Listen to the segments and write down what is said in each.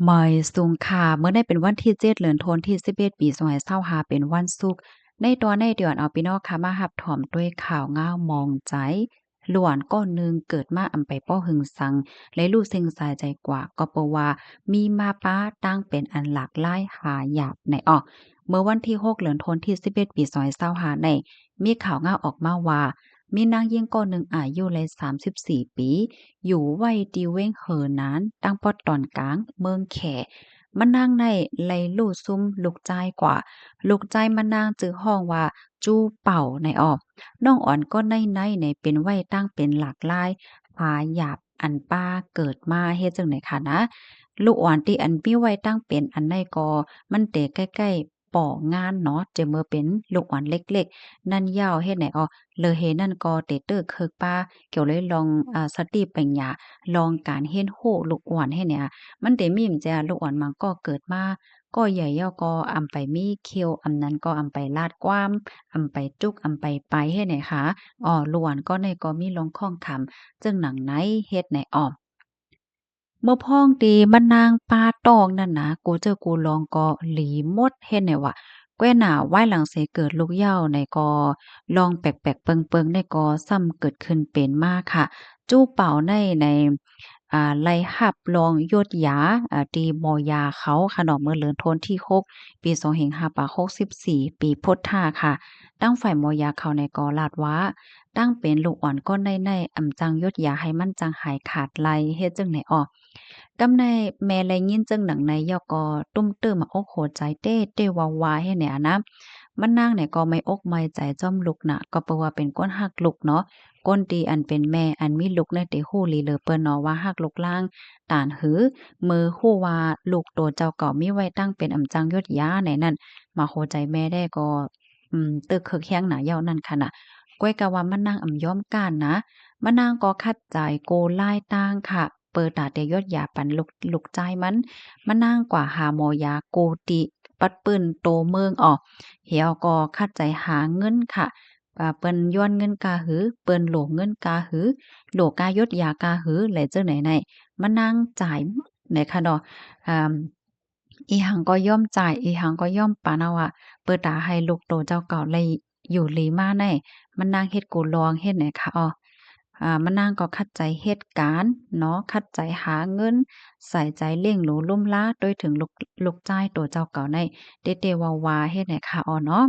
ใหม่สูงค่ะเมื่อได้เป็นวันที่7เดือนธันวาคมที่11ปี2525เป็นวันศุกร์ในตอนในเดือนเอาพี่น้องค่ะมารับถอมด้วยข่าวง่าวมองใจหลวนก้อนหนึ่งเกิดมาอำไปป้อหึงสังและรู้เซ็งสายใจกว่าก็เพราะว่ามีมาป้าตั้งเป็นอันหลากหลายหาหยาบในเมื่อวันที่6เดือนธันวาคมที่11ปี2025ในมีข่าวง่าวออกมาว่ามีนางยิ่งก้อนหนึ่งอายุเลย34ปีอยู่ไว้ดีเว้งเหอนั้นตั้งปอดตอนกลางเมืองแขมานั่งในไลลู่ซุ่มลูกใจายกว่าลูกใจายมานั่งจื้อห้องว่าจู้เป่าในน้องอ่อนก็ในเป็นไว้ตั้งเป็นหลากหลายหาหยาบอันป้าเกิดมาเฮ็ดจังได๋ค่ะนะลูกอ่อนที่อันมีไว้ตั้งเป็นอันใดก็มันเตใกล้ๆป่องานเนาะจะเมื่อเป็นลูกอ่อนเล็กๆนั่นยาวเฮ็ดไหนเลอเฮนั่นก็เตเตอร์เคิกป้าเกี่ยวเลยลองสติปัญญาลองการเฮ็ดโฮลูกอ่อนให้เนี่ยมันเตมีมจ้ะลูกอ่อนมันก็เกิดมาก็ใหญ่ย่อก็อำไปมีเคี้ยวอำนั้นก็อำไปลาดกว้ามอำไปจุกอำไปให้ไหนคะล้วนก็ในก็มีลงข้องคำจึงหนังไหนเฮ็ดไหนเมื่อพ้องตีมะนางปาตองนั่นนะกูเจอกูลองก็หลีหมดเฮ็ดไหนวะแก้หน้าไหว้หลังเสเกิดลูกเหย้าในก็ลองแปลกๆเปิงๆในก็ซ้ำเกิดขึ้นเป็นมากค่ะจู้เป่าในไล่หับรองยศยาตีมอยาเขาค่ะเนาะเมื่อเดือนธันวาคมที่6ปี2564ปีพุทธาค่ะตั้งฝ่ายมอยาเขาในก็ลาดว่าตั้งเป็นลูกอ่อนก้นในอำจังยศยาให้มันจังหายขาดไลเฮ็ดจังไหนกำในแม่แลยินจังหนังในยอกอตุ้มตื้อมาอกโหใจเต้วาให้เนี่ยนะมันนางเนี่ยก็ไม่อกไม่ใจจ้อมลุกน่ะก็เพราะว่าเป็นก้นหักลุกเนาะก้นตีอันเป็นแม่อันมีลุกในเตฮู้ลีเลอเปิ้นเนาะว่าหักลุกล่างตานหือมือฮู้ว่าลูกโตเจ้าเก่ามีไว้ตั้งเป็นอำจังยศยาไหนนั่นมาโหใจแม่ได้ก็ตึกเคิกแข้งหนาเย้านั่นค่ะน่ะก้อยกะว่ามันนางอำย้อมก้านนะมะนางก็คัดใจโกลายต่างค่ะ เปิดตาเตยอดยาปันลูกใจมันมานั่งกว่าหาหมอยาโกติปัดปื้นโตเมืองเหี่ยวก็คัดใจหาเงินค่ะเปิ้นย้อนเงินกาหือเปิ้นโหลเงินกาหือโหลกายดยากาหือแหลจั่งไหนมานั่งจ่ายไหนค่ะเนาะอ่าอีหังก็ย่อมจ่ายอีหังก็ย่อมปานเอาอะเปิดตาให้ลูกโตเจ้าเก่าเลยอยู่หลีมาแน่มันนางเฮ็ดกูลองเฮ็ดไหนคะมะนางก็คัดใจเหตุการณ์เนาะคัดใจหาเงินใส่ใจเลี้ยงหรูลุ่มล้าโดยถึงลูกจ้ายตัวเจ้าเก่าในเตวาเฮ็ดให้ค่ะเนาะ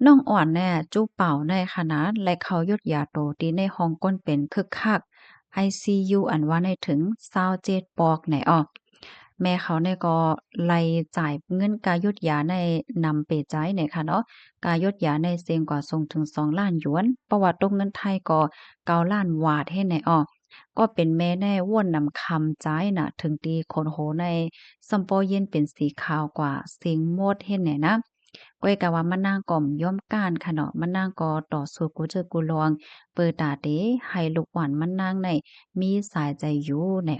น้องอ่อนแน่จู้เป่าในขนาดและเขายดยาโตตีในห้องก้นเป็นคึกคัก ICU อันว่าในถึง27ปอกไหนแม่เขาเนี่ยก็ไล่จ่ายเงินกายดยาในนำไปจ่ายเนี่ยค่ะเนาะกายดยาในเซงกว่าส่งถึง2,000,000 หยวนประวัติตรงเงินไทยก็9,000,000 วาทให้ไหนก็เป็นแม่แน่ว่นนำคำจ่ายน่ะถึงตีคนโหในซัมปอเย็นเป็นสีขาวกว่าเสียงโมดเฮ็ดแหน่นะก้อยกะว่ามันนางก็ย่อมก้านค่ะเนาะมันนางก็ต่อสู้กูเจอกูลองเปิดตาเตให้ลูกหวานมันนางในมีสายใจอยู่ใน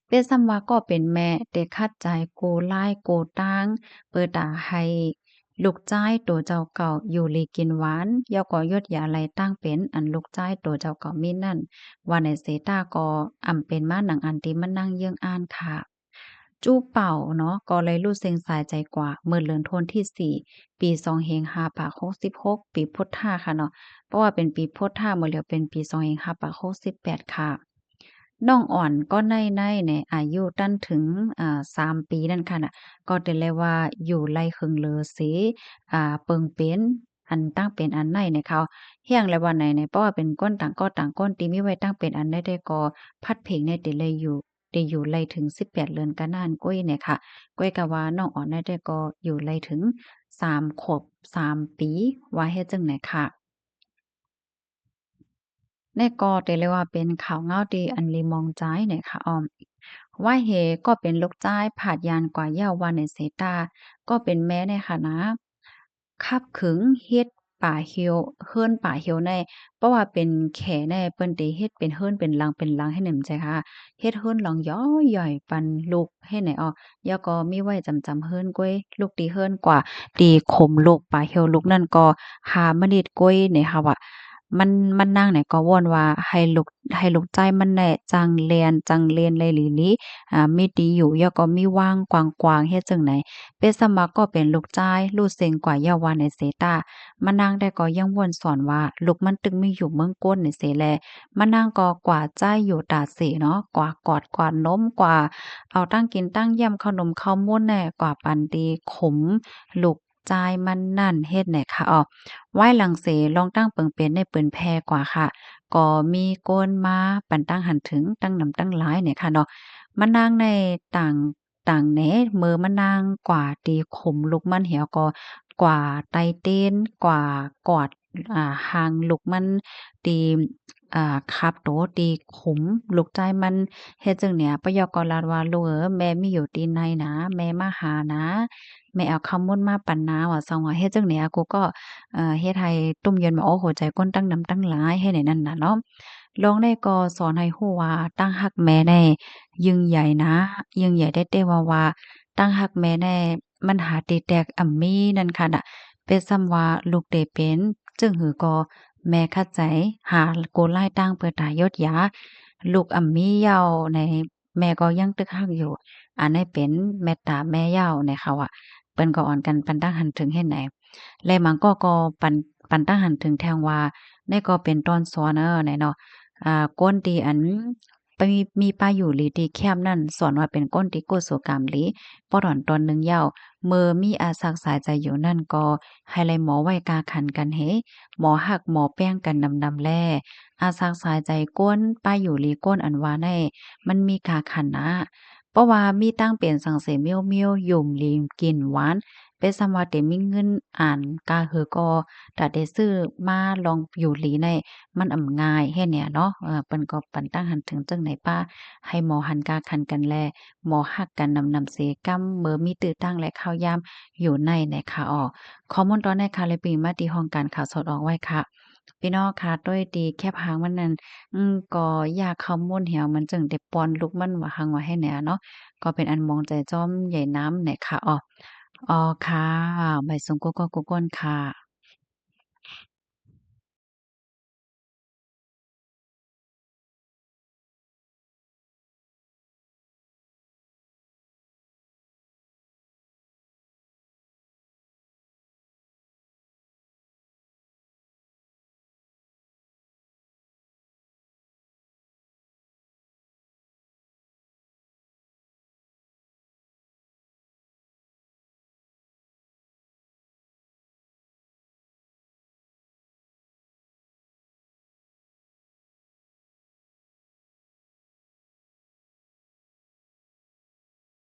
เป็นซ้ำว่าก็เป็นแม่แต่คัดใจโกหลายโกต่างเปิดตาให้ลูกจ้ายตัวเจ้าเก่าอยู่หลีกินหวานยอก็ยดยาไหลตั้งเป็นอันลูกจ้ายตัวเจ้าเก่ามีนั่นว่าในเสตาก็เป็นมาหนังอันที่มันนั่งเยื่องอ่านค่ะจู้เป่าเนาะก็เลยรู้เซ็งสายใจกว่าเมื่อเดือนธันวาคมที่4ปี2566ปีพุทธาค่ะเนาะเพราะว่าเป็นปีพุทธาหมดแล้วเป็นปี2568ค่ะ น้องอ่อนก็ในอายุตั้นถึง3ปีนั่นค่ะน่ะก็ได้เลยว่าอยู่ไล่เคิงเลอเสเปิงเป็นอันตั้งเป็นอันในเนี่ยเขาเฮียงและว่าไหนเพราะว่าเป็นก้นต่างก็ต่างก้นตีมีไว้ตั้งเป็นอันได้ก็พัดเพงในติเลยอยู่ได้อยู่ไล่ถึง18เดือนกะนานก้อยเนี่ยค่ะก้อยก็ว่าน้องอ่อนได้ก็อยู่ไล่ถึง3ขวบ3ปีว่าเฮ็ดจังไหนค่ะ ในก็เตเลยว่าเป็นข่าวเงาดีอันลีมองใจเนี่ยค่ะว่าเหก็เป็นลูกจ้ายผาดยานกว่าเย้าว่าในเสตาก็เป็นแม่ในค่ะนะคับขึงเฮ็ดป่าเหียวเฮิรนป่าเหียวในเพราะว่าเป็นแขในเปิ้นติเฮ็ดเป็นเฮิรนเป็นลังให้หนึ่งใจค่ะเฮ็ดเฮิรนหลังย้อยใหญ่ปันลูกให้ไหนแล้วก็มีไว้จำเฮิรนกวยลูกตีเฮิรนกว่าตีข่มลูกป่าเหียวลูกนั่นก็หามานิดกวยเนี่ยค่ะว่า มันมันนางเนี่ยก็วอนว่าให้ลูกใจมันแหน่จังเรียนเลยหลีหลีมีดีอยู่ยอก็มีว่างกว้างๆเฮ็ดจั่งไหนเป็นสมัครก็เป็นลูกจ้ายรู้เซ็งกว่าเยาว่าในเสตามะนางได้ก็ยังม่วนสอนว่าลูกมันตึงมีอยู่เมืองก้นนี่เสแลมะนางก็กว่าใจายอยู่ตาเสเนาะกว่ากอดกว่านมกว่าเอาตั้งกินตั้งเยี่ยมขนมข้าวม่วนแน่กว่าปันดีขมลูกจายมันนั่นเฮ็ดไหนคะอ้อไหว้หลังเสลองตั้งเปิงเป็นในเปิ้นแพ่กว่าค่ะก็มีโกนมาปันตั้งหันถึงตั้งนำตั้งหลายเนี่ยค่ะเนาะมะนางในต่างต่างแหนมือมะนางกว่าตีขมลุกมันเหี่ยวก็กว่าไตเต้นกว่ากอดหางลูกมันตีคับโตตีขมลูกใจมันเฮ็ดจั่งเนี่ยปะยอกอลาดว่าลูกเอ้อแม่มีอยู่ตีในนะแม่มาหานะแม่เอาข้าวมุ้นมาปั่นนาว่าซังว่าเฮ็ดจั่งเนี่ยกูก็เฮ็ดให้ตุ้มเย็นมาโอ้โฮใจก้นตั้งน้ำตั้งหลายเฮ็ดให้นั่นน่ะเนาะลองได้ก็สอนให้ฮู้ว่าตั้งฮักแม่แน่ยิ่งใหญ่นะยิ่งใหญ่ได้แต่ว่าตั้งฮักแม่แน่มันหาติแตกอั่มมีนั่นค่ะน่ะเป็นส่ำว่าลูกได้เป็นจึงหือก็แม่คัดใจหาโกนลายตั้งเปิดตายอดหยาลูกอั่มมีเหย้าในแม่ก็ยังตึกฮักอยู่อันนี้เป็นแม่ตาแม่เหย้าในเขาอะเปิ้นก็อ่อนกันปานตั้งหันถึงเฮ็ดไหน และมันก็ปันตั้งหันถึงแทงว่าได้ก็เป็นตอนสอนไหนเนาะก้นตีอันไปมีป้าอยู่หลีตีแคมป์นั่นสอนว่าเป็นก้นตีโกโสกรรมหลีป้อถอนตอนหนึ่งยาวเมื่อมีอาสักสายใจอยู่นั่นก็ให้ไลหมอไว้กาขันกันเฮหมอหักหมอแป้งกันนำแล่อาสักสายใจก้นป้าอยู่หลีก้นอันว่าในมันมีกาขันนะเพราะว่ามีตั้งเป็นสังเสเมียวเมียวยุ่มลีมกินหวาน เป็นสำว่าเต็มมีเงินอ่านกาหือก็ถ้าได้ซื้อมาลองอยู่หลีในมันอ่ำง่ายแฮ่เนี่ยเนาะเปิ้นก็ปันตั้งหันถึงจังไหนป้าให้หมอหันกาคันกันแลหมอฮักกันนำเสกำเมื่อมีตื้อตั้งและข้าวยามอยู่ในค่ะอ้อข้อมูลตอนในค่ะเลยปิงมาที่ห้องการข่าวสดออกไว้ค่ะพี่น้องค่ะด้วยดีแคบหางมันนั่นก็อยากข้อมูลเหี่ยวมันจึงได้ปอนลูกมันว่าหังว่าให้แหน่เนาะก็เป็นอันมองใจจ้อมใหญ่น้ำไหนค่ะอ้อ อ๋อค่ะบ่ายสมกุกก้อนค่ะ